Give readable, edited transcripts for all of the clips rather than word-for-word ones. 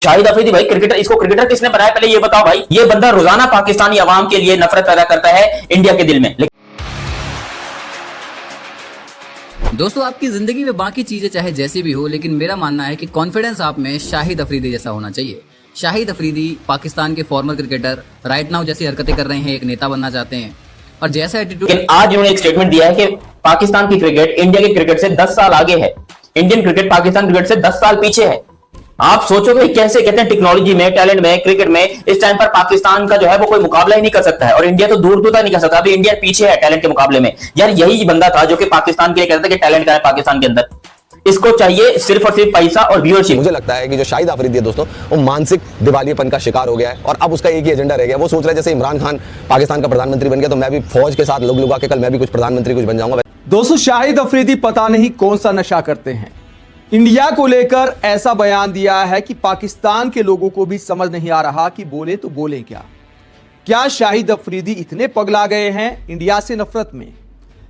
शाहिद अफरीदी भाई क्रिकेटर, इसको क्रिकेटर किसने बनाया पहले ये बताओ भाई। ये बंदा रोजाना पाकिस्तानी अवाम के लिए नफरत पैदा करता है इंडिया के दिल में। दोस्तों, आपकी जिंदगी में बाकी चीजें चाहे जैसी भी हो, लेकिन मेरा मानना है कि कॉन्फिडेंस आप में शाहिद अफरीदी जैसा होना चाहिए। शाहिद अफरीदी पाकिस्तान के फॉर्मर क्रिकेटर, राइट नाउ जैसी हरकतें कर रहे हैं, एक नेता बनना चाहते हैं और जैसा एटीट्यूड। आज इन्होंने एक स्टेटमेंट दिया है कि पाकिस्तान की क्रिकेट इंडिया के क्रिकेट से 10 साल आगे है, इंडियन क्रिकेट पाकिस्तान क्रिकेट से 10 साल पीछे है। आप सोचोगे कैसे, कहते हैं टेक्नोलॉजी में, टैलेंट में, क्रिकेट में इस टाइम पर पाकिस्तान का जो है वो कोई मुकाबला ही नहीं कर सकता है और इंडिया तो दूर दूर तक नहीं कर सकता। अभी इंडिया पीछे है टैलेंट के मुकाबले में। यार यही बंदा था जो कि पाकिस्तान के लिए कहता था कि टैलेंट का है पाकिस्तान के अंदर। इसको चाहिए सिर्फ और सिर्फ पैसा और व्यूअरशिप। मुझे लगता है कि जो शाहिद अफरीदी है दोस्तों, वो मानसिक दिवालियेपन का शिकार हो गया है और अब उसका एक ही एजेंडा रह गया। वो सोच रहा है जैसे इमरान खान पाकिस्तान का प्रधानमंत्री बन गया तो मैं भी फौज के साथ लोग लुगा के कल मैं भी कुछ प्रधानमंत्री कुछ बन जाऊंगा। दोस्तों, शाहिद अफरीदी पता नहीं कौन सा नशा करते हैं। इंडिया को लेकर ऐसा बयान दिया है कि पाकिस्तान के लोगों को भी समझ नहीं आ रहा कि बोले तो बोले क्या शाहिद अफरीदी इतने पगला गए हैं इंडिया से नफरत में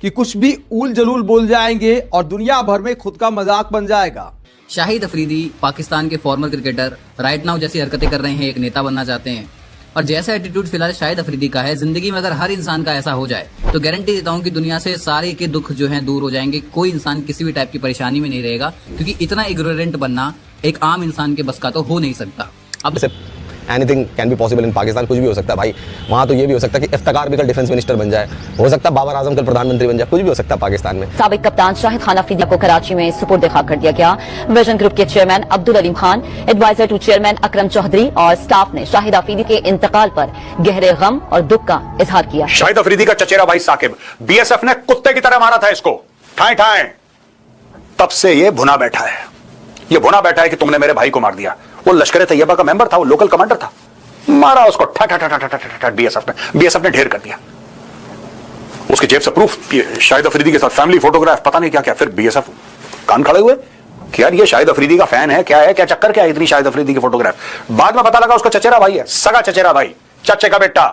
कि कुछ भी उल जलूल बोल जाएंगे और दुनिया भर में खुद का मजाक बन जाएगा। शाहिद अफरीदी पाकिस्तान के फॉर्मर क्रिकेटर, राइट नाउ जैसी हरकतें कर रहे हैं, एक नेता बनना चाहते हैं और जैसा एटीट्यूड फिलहाल शाहिद अफरीदी का है, जिंदगी में अगर हर इंसान का ऐसा हो जाए तो गारंटी देता हूं कि दुनिया से सारे के दुख जो हैं दूर हो जाएंगे। कोई इंसान किसी भी टाइप की परेशानी में नहीं रहेगा, क्योंकि इतना इग्नोरेंट बनना एक आम इंसान के बस का तो हो नहीं सकता। अब anything can be possible in Pakistan, कुछ भी हो सकता है भाई। वहां तो ये भी हो सकता है कि इफ्तिकार भी कल डिफेंस मिनिस्टर बन जाए, हो सकता है बाबर आजम कल प्रधानमंत्री बन जाए, कुछ भी हो सकता है पाकिस्तान में। साबिक कप्तान शाहिद खान अफरीदी को कराची में सुपुर्द खाक कर दिया गया। विजन ग्रुप के chairman Abdul Aleem Khan, adviser to chairman Akram Chaudhary और स्टाफ ने शाहिद अफरीदी के इंतकाल पर गहरे गम और दुख का इजहार किया। शाहिद अफरीदी का चचेरा भाई साकिब, बीएसएफ ने कुत्ते की तरह मारा था इसको, ठाए ठाए, तब से ये भुना बैठा है। ये भुना बैठा है कि तुमने मेरे भाई को मार दिया। वो लश्कर तैयबा का मेंबर था, वो लोकल कमांडर था, मारा उसको बीएसएफ ने ढेर कर दिया। उसके जेब से प्रूफ, शाहिद अफरीदी के साथ फैमिली फोटोग्राफ, पता नहीं क्या क्या। फिर बीएसएफ कान खड़े हुए कि यार ये शाहिद अफरीदी का फैन है, क्या है, क्या चक्कर क्या है इतनी शाहिद अफरीदी की फोटोग्राफ। बाद में पता लगा उसका चचेरा भाई है, सगा चचेरा भाई, चाचे का बेटा।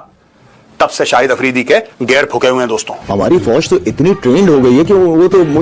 तब से शाहिद अफरीदी के गैर फुके हुए हैं दोस्तों। हमारी फौज तो इतनी ट्रेंड हो गई है कि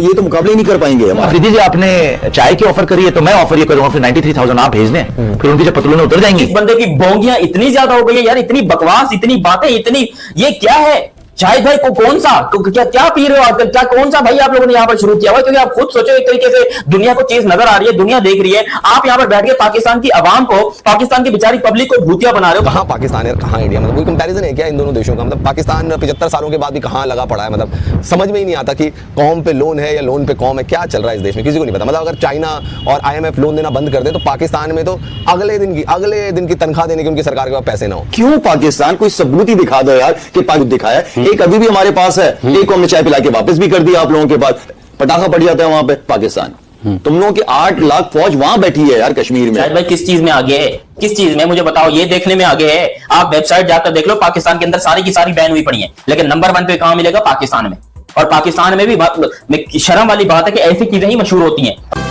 ये तो मुकाबले ही नहीं कर पाएंगे। अफरीदी जी, आपने चाय की ऑफर करी है तो मैं ऑफर ये करूंगा, फिर 93,000 आप भेज दें, फिर उनकी जब पतलून उतर जाएंगी। इस बंदे की बोंगियां इतनी ज्यादा हो गई है यार, इतनी बकवास, इतनी बातें, इतनी, ये क्या है शाहिद भाई को कौन सा क्या पी रहे हो आजकल, क्या कौन सा भाई आप लोगों ने यहाँ पर शुरू किया हुआ? क्योंकि आप खुद सोचो, एक तरीके से दुनिया को चीज नजर आ रही है, दुनिया देख रही है, आप यहाँ पर बैठ के पाकिस्तान की आवाम को, पाकिस्तान की बेचारी पब्लिक को भूतिया बना रहे हो। कहां पाकिस्तान है कहां इंडिया, मतलब कोई कंपैरिजन है क्या इन दोनों देशों का? मतलब पाकिस्तान 75 सालों के बाद भी कहां लगा पड़ा है, मतलब समझ में ही नहीं आता कि कौम पे लोन है या लोन पे कौम है, क्या चल रहा है इस देश में किसी को नहीं पता। मतलब अगर चाइना और IMF लोन देना बंद कर दे तो पाकिस्तान में तो अगले दिन की तनख्वाह देने की उनकी सरकार के पास पैसे ना हो। क्यों पाकिस्तान कोई सबूत ही दिखा दो यार कि पाकिस्तान दिखाया है। एक अभी भी हमारे पास है, एक को हमने चाय पिला के वापस भी कर दिया आप लोगों के पास, पटाखा पड़ जाता है वहां पे पाकिस्तान। तुम लोगों की 8 लाख फौज वहां बैठी है यार कश्मीर में। भाई किस चीज में आगे है, किस चीज में मुझे बताओ, ये देखने में आगे है। आप वेबसाइट जाकर देख लो, पाकिस्तान के अंदर सारी की सारी बैन हुई पड़ी है, लेकिन नंबर 1 पे कहां मिलेगा? पाकिस्तान में। और पाकिस्तान में भी शर्म वाली बात है कि ऐसी चीजें ही मशहूर होती हैं।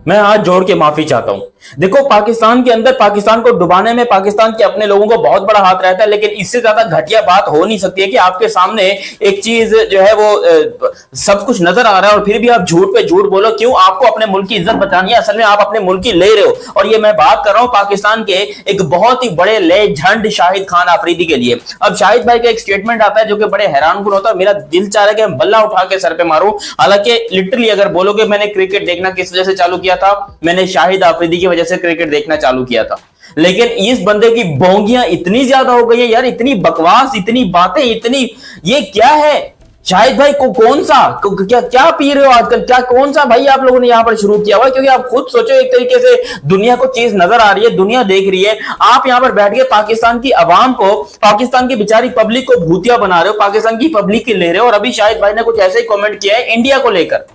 मैं हाथ जोड़ के माफी चाहता हूं। देखो, पाकिस्तान के अंदर पाकिस्तान को डुबाने में पाकिस्तान के अपने लोगों को बहुत बड़ा हाथ रहता है, लेकिन इससे ज्यादा घटिया बात हो नहीं सकती है कि आपके सामने एक चीज जो है वो सब कुछ नजर आ रहा है और फिर भी आप झूठ पे झूठ बोलो। क्यों? आपको अपने मुल्क की इज्जत बचानी है, असल में आप अपने मुल्क की ले रहे हो। और ये मैं बात कर रहा हूं पाकिस्तान के एक बहुत ही बड़े लेजेंड शाहिद खान अफरीदी के लिए। अब शाहिद भाई का एक स्टेटमेंट आता है जो कि बड़े हैरानकुन होता है। मेरा दिल चाह रहा है कि मैं बल्ला उठा के सर पे मारूं। हालांकि लिटरली अगर बोलोगे मैंने क्रिकेट देखना किस वजह से चालू किया था, मैंने शाहिद अफरीदी की वजह से क्रिकेट देखना चालू किया था। लेकिन इस बंदे की बोंगियां इतनी ज्यादा हो गई है यार, इतनी बकवास, इतनी बातें, इतनी, ये क्या है? शाहिद भाई को कौन सा क्या पी रहे हो आजकल, क्या कौन सा भाई आप लोगों ने यहाँ पर शुरू किया हुआ? क्योंकि आप खुद सोचो, एक तरीके से दुनिया को चीज नजर आ रही है, दुनिया देख रही है, आप यहाँ पर बैठ के पाकिस्तान की आवाम को, पाकिस्तान की बेचारी पब्लिक को भूतिया बना रहे हो, पाकिस्तान की पब्लिक की ले रहे हो। और अभी शाहिद भाई ने कुछ ऐसे ही कॉमेंट किया है इंडिया को लेकर,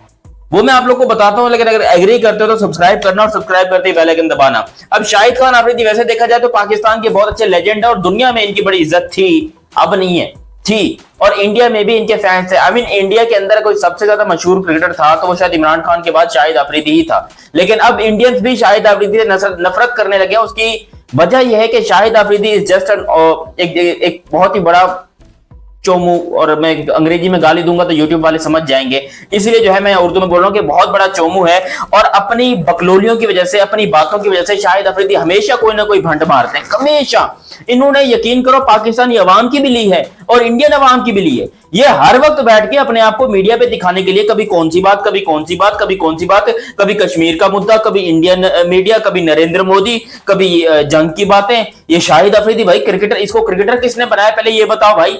वो मैं आप लोग को बताता हूं, लेकिन अगर एग्री करते हो तो सब्सक्राइब करना और सब्सक्राइब करते ही बेल आइकन दबाना। अब शाहिद खान अफरीदी वैसे देखा जाए तो पाकिस्तान के बहुत अच्छे लेजेंड है और दुनिया में इनकी बड़ी इज्जत थी, अब नहीं है, थी। और इंडिया में भी इनके फैंस थे। आई मीन इंडिया के अंदर कोई सबसे ज्यादा मशहूर क्रिकेटर था तो वो शायद इमरान खान के बाद शाहिद अफरीदी ही था। लेकिन अब इंडियंस भी शाहिद अफरीदी से नफरत करने लगे हैं। उसकी वजह यह है कि शाहिद अफरीदी इज जस्ट एक बहुत ही बड़ा चोमू, और मैं अंग्रेजी में गाली दूंगा तो यूट्यूब वाले समझ जाएंगे, इसलिए जो है मैं उर्दू में बोल रहा हूँ कि बहुत बड़ा चोमू है। और अपनी बकलोलियों की वजह से, अपनी बातों की वजह से शाहिद अफरीदी हमेशा कोई ना कोई भंड मारते हैं, हमेशा। इन्होंने यकीन करो पाकिस्तानी अवाम की भी ली है और इंडियन अवाम की भी ली है। ये हर वक्त बैठ के अपने आप को मीडिया पे दिखाने के लिए कभी कौन सी बात, कभी कौन सी बात, कभी कौन सी बात, कभी कश्मीर का मुद्दा, कभी इंडियन मीडिया, कभी नरेंद्र मोदी, कभी जंग की बातें। ये शाहिद अफरीदी भाई क्रिकेटर, इसको क्रिकेटर किसने बनाया पहले ये बताओ भाई,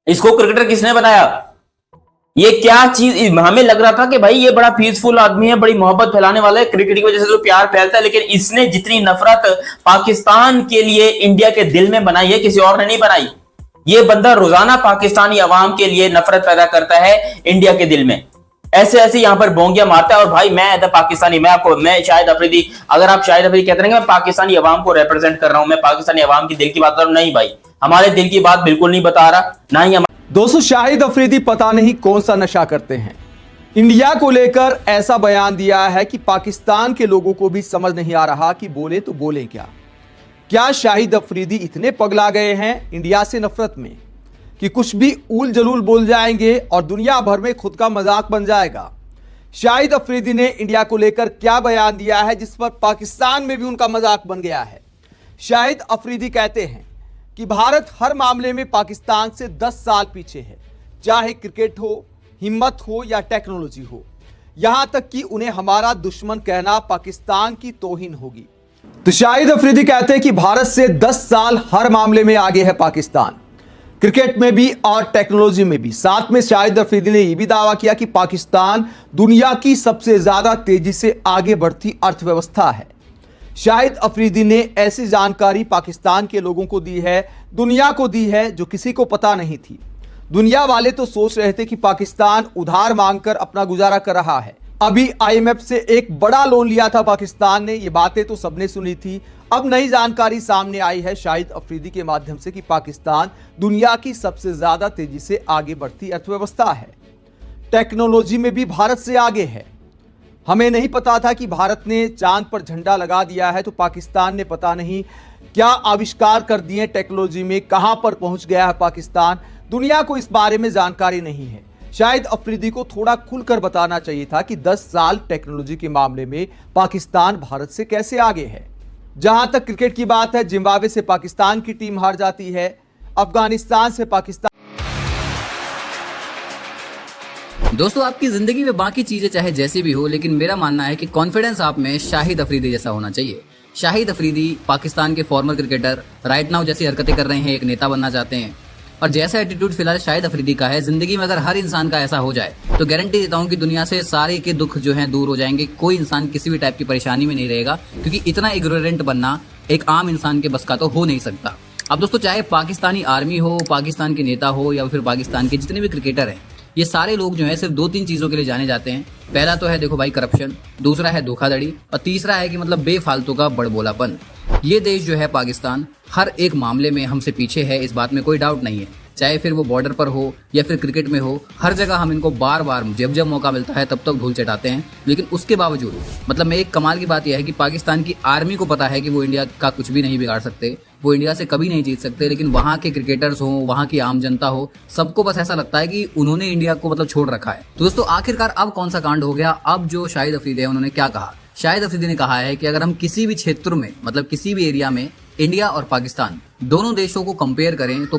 इसको क्रिकेटर किसने बनाया? ये क्या चीज, हमें लग रहा था कि भाई ये बड़ा पीसफुल आदमी है, बड़ी मोहब्बत फैलाने वाला है, क्रिकेट की वजह से तो प्यार फैलता है, लेकिन इसने जितनी नफरत पाकिस्तान के लिए इंडिया के दिल में बनाई है किसी और ने नहीं बनाई। ये बंदा रोजाना पाकिस्तानी अवाम के लिए नफरत पैदा करता है इंडिया के दिल में, ऐसे ऐसे यहां पर बोंगियां मारता है। और भाई मैं पाकिस्तानी, मैं शाहिद अफरीदी, अगर आप शाहिद अफरीदी कहते हैं कि मैं पाकिस्तानी अवाम को रिप्रेजेंट कर रहा हूं, मैं पाकिस्तानी अवाम की दिल की बात कर रहा हूं, नहीं भाई, हमारे दिल की बात बिल्कुल नहीं बता रहा, ना ही। दोस्तों, शाहिद अफरीदी पता नहीं कौन सा नशा करते हैं। इंडिया को लेकर ऐसा बयान दिया है कि पाकिस्तान के लोगों को भी समझ नहीं आ रहा कि बोले तो बोले क्या। क्या शाहिद अफरीदी इतने पगला गए हैं इंडिया से नफरत में कि कुछ भी उल जलूल बोल जाएंगे और दुनिया भर में खुद का मजाक बन जाएगा? शाहिद अफरीदी ने इंडिया को लेकर क्या बयान दिया है जिस पर पाकिस्तान में भी उनका मजाक बन गया है? शाहिद अफरीदी कहते हैं कि भारत हर मामले में पाकिस्तान से 10 साल पीछे है, चाहे क्रिकेट हो, हिम्मत हो या टेक्नोलॉजी हो। यहां तक कि उन्हें हमारा दुश्मन कहना पाकिस्तान की तौहीन होगी। तो शाहिद अफरीदी कहते हैं कि भारत से 10 साल हर मामले में आगे है पाकिस्तान, क्रिकेट में भी और टेक्नोलॉजी में भी। साथ में शाहिद अफरीदी ने यह भी दावा किया कि पाकिस्तान दुनिया की सबसे ज्यादा तेजी से आगे बढ़ती अर्थव्यवस्था है। शाहिद अफरीदी ने ऐसी जानकारी पाकिस्तान के लोगों को दी है, दुनिया को दी है, जो किसी को पता नहीं थी। दुनिया वाले तो सोच रहे थे कि पाकिस्तान उधार मांगकर अपना गुजारा कर रहा है। अभी IMF से एक बड़ा लोन लिया था पाकिस्तान ने, ये बातें तो सबने सुनी थी। अब नई जानकारी सामने आई है शाहिद अफरीदी के माध्यम से कि पाकिस्तान दुनिया की सबसे ज्यादा तेजी से आगे बढ़ती अर्थव्यवस्था है। टेक्नोलॉजी में भी भारत से आगे है। हमें नहीं पता था कि भारत ने चांद पर झंडा लगा दिया है, तो पाकिस्तान ने पता नहीं क्या आविष्कार कर दिए टेक्नोलॉजी में, कहां पर पहुंच गया है पाकिस्तान। दुनिया को इस बारे में जानकारी नहीं है। शाहिद अफरीदी को थोड़ा खुलकर बताना चाहिए था कि 10 साल टेक्नोलॉजी के मामले में पाकिस्तान भारत से कैसे आगे है। जहां तक क्रिकेट की बात है, जिम्बाब्वे से पाकिस्तान की टीम हार जाती है, अफगानिस्तान से पाकिस्तान। दोस्तों, आपकी जिंदगी में बाकी चीजें चाहे जैसी भी हो, लेकिन मेरा मानना है कि कॉन्फिडेंस आप में शाहिद अफरीदी जैसा होना चाहिए। शाहिद अफरीदी पाकिस्तान के फॉर्मर क्रिकेटर, राइट नाउ जैसी हरकतें कर रहे हैं, एक नेता बनना चाहते हैं, और जैसा एटीट्यूड फिलहाल शाहिद अफरीदी का है, जिंदगी में अगर हर इंसान का ऐसा हो जाए तो गारंटी देता हूं कि दुनिया से सारे के दुख जो हैं दूर हो जाएंगे। कोई इंसान किसी भी टाइप की परेशानी में नहीं रहेगा, क्योंकि इतना इग्नोरेंट बनना एक आम इंसान के बस का तो हो नहीं सकता। अब दोस्तों, चाहे पाकिस्तानी आर्मी हो, पाकिस्तान के नेता हो, या फिर पाकिस्तान के जितने भी क्रिकेटर हैं, ये सारे लोग जो है सिर्फ 2-3 चीजों के लिए जाने जाते हैं। पहला तो है देखो भाई करप्शन, दूसरा है धोखाधड़ी, और तीसरा है कि मतलब बेफालतू का बड़बोलापन। ये देश जो है पाकिस्तान हर एक मामले में हमसे पीछे है, इस बात में कोई डाउट नहीं है। चाहे फिर वो बॉर्डर पर हो या फिर क्रिकेट में हो, हर जगह हम इनको बार बार जब जब मौका मिलता है तब तक धूल चटाते हैं। लेकिन उसके बावजूद मतलब में एक कमाल की बात यह है कि पाकिस्तान की आर्मी को पता है कि वो इंडिया का कुछ भी नहीं बिगाड़ सकते, वो इंडिया से कभी नहीं जीत सकते। लेकिन वहाँ के क्रिकेटर्स हो, वहाँ की आम जनता हो, सबको बस ऐसा लगता है कि उन्होंने इंडिया को मतलब छोड़ रखा है। तो दोस्तों, आखिरकार अब कौन सा कांड हो गया? अब जो शाहिद अफरीदी है उन्होंने क्या कहा? शाहिद अफरीदी ने कहा है कि अगर हम किसी भी क्षेत्र में मतलब किसी भी एरिया में इंडिया और पाकिस्तान दोनों देशों को कंपेयर करें तो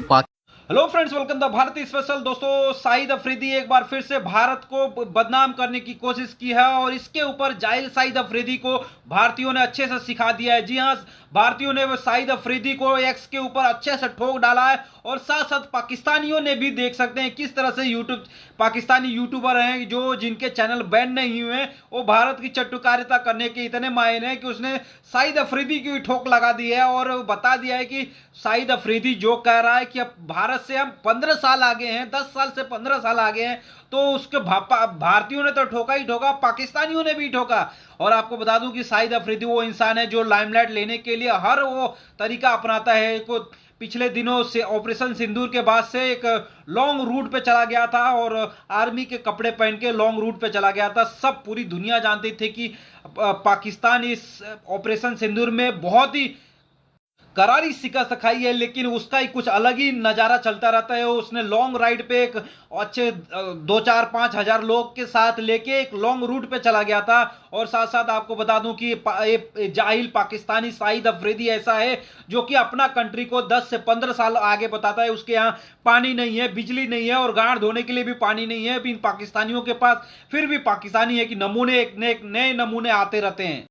हेलो फ्रेंड्स, वेलकम द भारतीय स्पेशल। दोस्तों, शाहिद अफरीदी एक बार फिर से भारत को बदनाम करने की कोशिश की है और इसके ऊपर जाहिल शाहिद अफरीदी को भारतीयों ने अच्छे से सिखा दिया है। जी हां, भारतीयों ने शाहिद अफरीदी को एक्स के ऊपर अच्छे से ठोक डाला है और साथ साथ पाकिस्तानियों ने भी देख सकते हैं किस तरह से पाकिस्तानी यूट्यूबर हैं जो जिनके चैनल बैन नहीं हुए, वो भारत की चटुकारिता करने के इतने माहिर हैं कि उसने शाहिद अफरीदी की ठोक लगा दी है और बता दिया है कि शाहिद अफरीदी जो कह रहा है कि अब भारत से हम 15 साल आगे हैं, 10 साल से 15 साल आगे हैं, तो उसके भारतीयों ने तो ठोका ही ठोका, पाकिस्तानियों ने भी ठोका। और आपको बता दूं कि शाहिद अफरीदी वो इंसान है जो लाइमलाइट लेने के लिए हर वो तरीका अपनाता है। को पिछले दिनों से ऑपरेशन सिंदूर के बाद से एक लॉन्ग रूट पे चला गया था और आर्मी के कपड़े पहन के लॉन्ग रूट पे चला गया था। सब पूरी दुनिया जानती थी कि पाकिस्तान इस ऑपरेशन सिंदूर में बहुत ही करारी शिकस्त खाई है, लेकिन उसका ही कुछ अलग ही नज़ारा चलता रहता है। उसने लॉन्ग राइड पे एक अच्छे 2-4-5 हजार लोग के साथ लेके एक लॉन्ग रूट पे चला गया था। और साथ साथ आपको बता दूं कि ये जाहिल पाकिस्तानी शाहिद अफरीदी ऐसा है जो कि अपना कंट्री को 10 से 15 साल आगे बताता है। उसके यहाँ पानी नहीं है, बिजली नहीं है और गाड़ धोने के लिए भी पानी नहीं है इन पाकिस्तानियों के पास। फिर भी पाकिस्तानी है कि नमूने एक नए नमूने आते रहते हैं।